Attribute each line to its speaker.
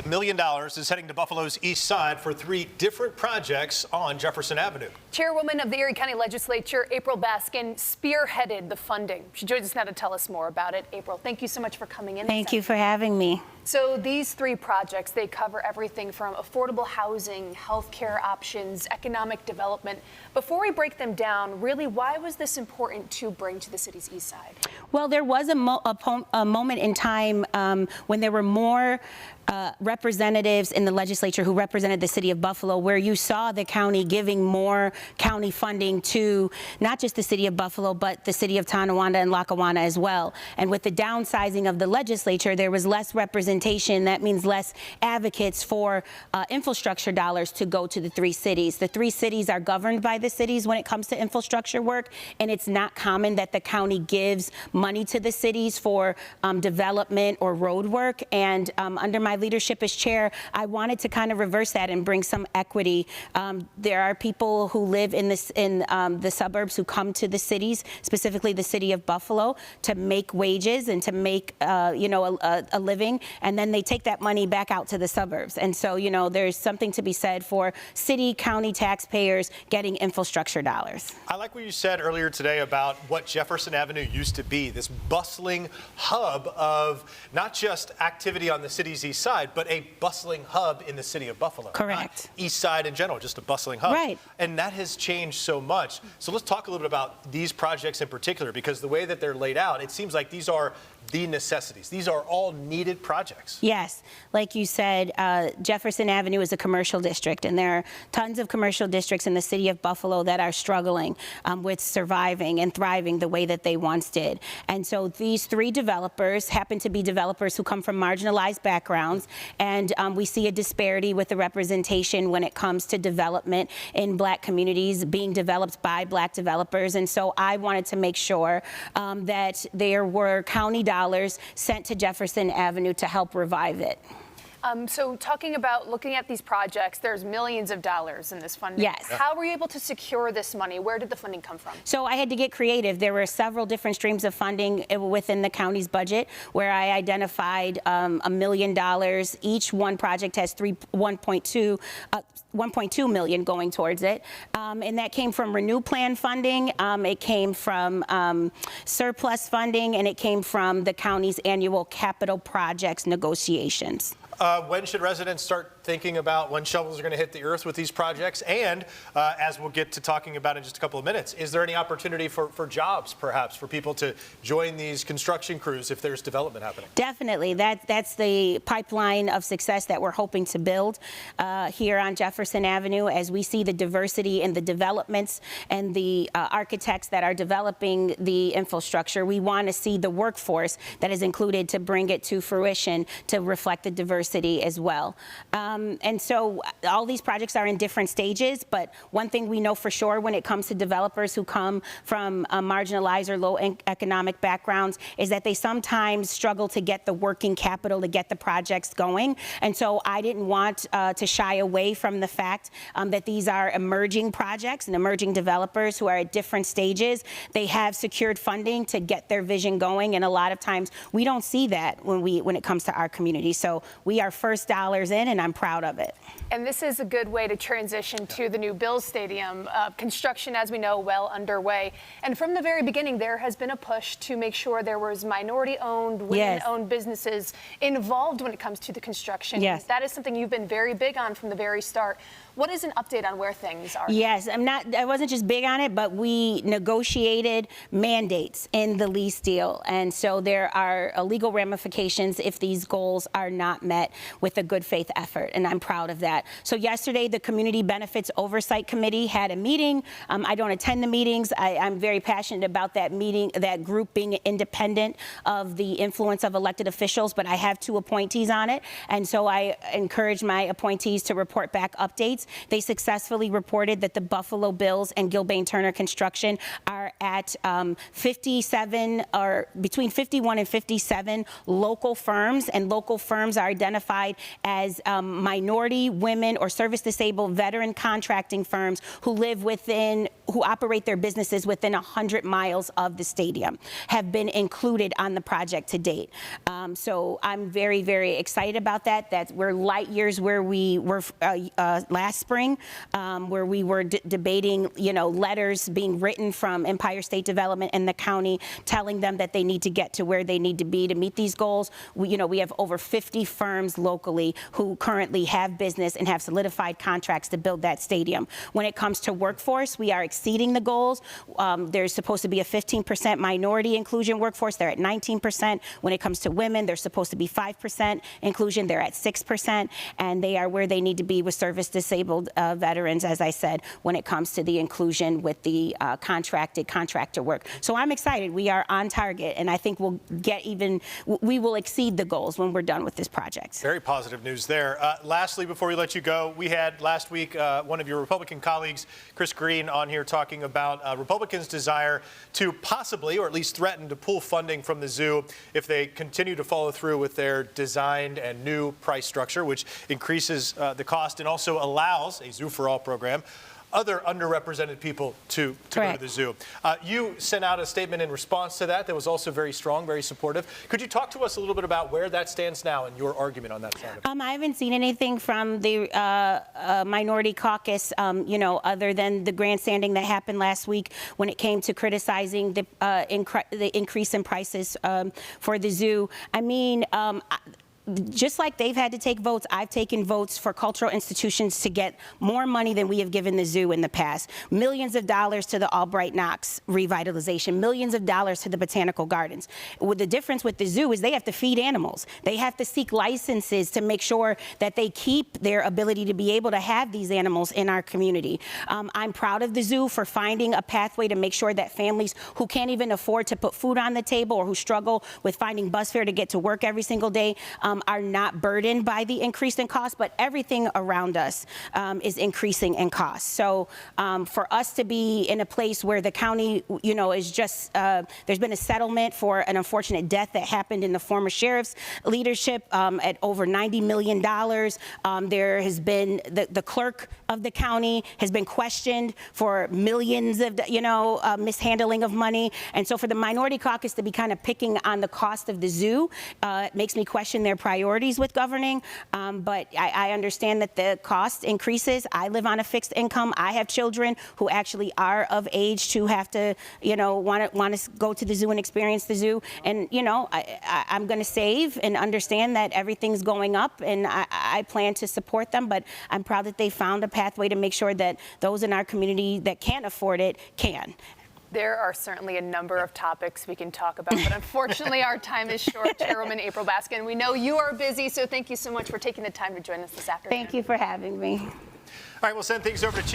Speaker 1: $3 million is heading to Buffalo's east side for 3 different projects on Jefferson Avenue.
Speaker 2: Chairwoman of the Erie County Legislature, April Baskin, spearheaded the funding. She joins us now to tell us more about it. April, thank you so much for coming in.
Speaker 3: Thank you for having me.
Speaker 2: So these 3 projects, they cover everything from affordable housing, healthcare options, economic development. Before we break them down, really, why was this important to bring to the city's east side?
Speaker 3: Well, there was a moment in time when there were more representatives in the legislature who represented the city of Buffalo, where you saw the county giving more county funding to not just the city of Buffalo, but the city of Tonawanda and Lackawanna as well. And with the downsizing of the legislature, there was less representation. That means less advocates for infrastructure dollars to go to the 3 cities. The 3 cities are governed by the cities when it comes to infrastructure work, and it's not common that the county gives money to the cities for development or road work. And under my leadership as chair, I wanted to kind of reverse that and bring some equity. There are people who live in the suburbs who come to the cities, specifically the city of Buffalo, to make wages and to make a living, and then they take that money back out to the suburbs. And so, there's something to be said for city, county taxpayers getting infrastructure dollars.
Speaker 1: I like what you said earlier today about what Jefferson Avenue used to be, this bustling hub of not just activity on the city's east side, but a bustling hub in the city of Buffalo.
Speaker 3: Correct.
Speaker 1: Not east side in general, just a bustling hub.
Speaker 3: Right.
Speaker 1: And that has changed so much. So let's talk a little bit about these projects in particular, because the way that they're laid out, it seems like these are the necessities. These are all needed projects.
Speaker 3: Yes. Like you said, Jefferson Avenue is a commercial district, and there are tons of commercial districts in the city of Buffalo that are struggling with surviving and thriving the way that they once did. And so these 3 developers happen to be developers who come from marginalized backgrounds, and we see a disparity with the representation when it comes to development in Black communities being developed by Black developers. And so I wanted to make sure that there were county dollars sent to Jefferson Avenue to help revive it.
Speaker 2: So talking about looking at these projects, there's millions of dollars in this funding.
Speaker 3: Yes.
Speaker 2: How were you able to secure this money? Where did the funding come from?
Speaker 3: So I had to get creative. There were several different streams of funding within the county's budget where I identified $1 million. Each one project has 1.2 million going towards it. And that came from Renew Plan funding, it came from surplus funding, and it came from the county's annual capital projects negotiations.
Speaker 1: When should residents start thinking about when shovels are going to hit the earth with these projects? And as we'll get to talking about in just a couple of minutes, is there any opportunity for jobs, perhaps, for people to join these construction crews if there's development happening?
Speaker 3: Definitely. That's the pipeline of success that we're hoping to build here on Jefferson Avenue, as we see the diversity in the developments and the architects that are developing the infrastructure. We want to see the workforce that is included to bring it to fruition to reflect the diversity as well. And so all these projects are in different stages, but one thing we know for sure when it comes to developers who come from marginalized or low economic backgrounds is that they sometimes struggle to get the working capital to get the projects going. And so I didn't want to shy away from the fact that these are emerging projects and emerging developers who are at different stages. They have secured funding to get their vision going, and a lot of times we don't see that when it comes to our community. So we are first dollars in, and I'm proud of it.
Speaker 2: And this is a good way to transition to the new Bills Stadium. Construction, as we know, well underway. And from the very beginning, there has been a push to make sure there was minority-owned, women-owned businesses involved when it comes to the construction.
Speaker 3: Yes.
Speaker 2: That is something you've been very big on from the very start. What is an update on where things are?
Speaker 3: Yes, I wasn't just big on it, but we negotiated mandates in the lease deal. And so there are legal ramifications if these goals are not met with a good faith effort. And I'm proud of that. So yesterday, the Community Benefits Oversight Committee had a meeting. I don't attend the meetings. I'm very passionate about that meeting, that group being independent of the influence of elected officials, but I have 2 appointees on it. And so I encourage my appointees to report back updates. They successfully reported that the Buffalo Bills and Gilbane Turner Construction are at 57 or between 51 and 57 local firms, and local firms are identified as minority, women, or service disabled veteran contracting firms who live within who operate their businesses within 100 miles of the stadium have been included on the project to date. So I'm very, very excited about that. That we're light years where we were last spring, where we were debating, letters being written from Empire State Development and the county telling them that they need to get to where they need to be to meet these goals. We have over 50 firms locally who currently have business and have solidified contracts to build that stadium. When it comes to workforce, we are exceeding the goals. There's supposed to be a 15% minority inclusion workforce. They're at 19%. When it comes to women, they're supposed to be 5% inclusion. They're at 6%, and they are where they need to be with service-disabled veterans, as I said, when it comes to the inclusion with the contractor work. So I'm excited. We are on target, and I think we will exceed the goals when we're done with this project.
Speaker 1: Very positive news there. Lastly, before we let you go, we had last week one of your Republican colleagues, Chris Green, on here talking about Republicans' desire to possibly, or at least threaten to pull funding from the zoo if they continue to follow through with their designed and new price structure, which increases the cost and also allows a Zoo for All program other underrepresented people to go to the zoo. You sent out a statement in response to that was also very strong, very supportive. Could you talk to us a little bit about where that stands now and your argument on that side of it?
Speaker 3: I haven't seen anything from the minority caucus, other than the grandstanding that happened last week when it came to criticizing the increase in prices for the zoo. Just like they've had to take votes, I've taken votes for cultural institutions to get more money than we have given the zoo in the past. Millions of dollars to the Albright Knox revitalization, millions of dollars to the botanical gardens. The difference with the zoo is they have to feed animals. They have to seek licenses to make sure that they keep their ability to be able to have these animals in our community. I'm proud of the zoo for finding a pathway to make sure that families who can't even afford to put food on the table or who struggle with finding bus fare to get to work every single day are not burdened by the increase in cost, but everything around us is increasing in cost. So for us to be in a place where the county, is just, there's been a settlement for an unfortunate death that happened in the former sheriff's leadership at over $90 million. There has been, the clerk of the county has been questioned for millions of, mishandling of money. And so for the minority caucus to be kind of picking on the cost of the zoo, it makes me question their priorities with governing, but I understand that the cost increases. I live on a fixed income. I have children who actually are of age to have to, want to go to the zoo and experience the zoo. And, I'm going to save and understand that everything's going up, and I plan to support them, but I'm proud that they found a pathway to make sure that those in our community that can't afford it can.
Speaker 2: There are certainly a number of topics we can talk about, but unfortunately our time is short. Chairwoman April Baskin, we know you are busy, so thank you so much for taking the time to join us this afternoon.
Speaker 3: Thank you for having me.
Speaker 1: All right, we'll send things over to Chief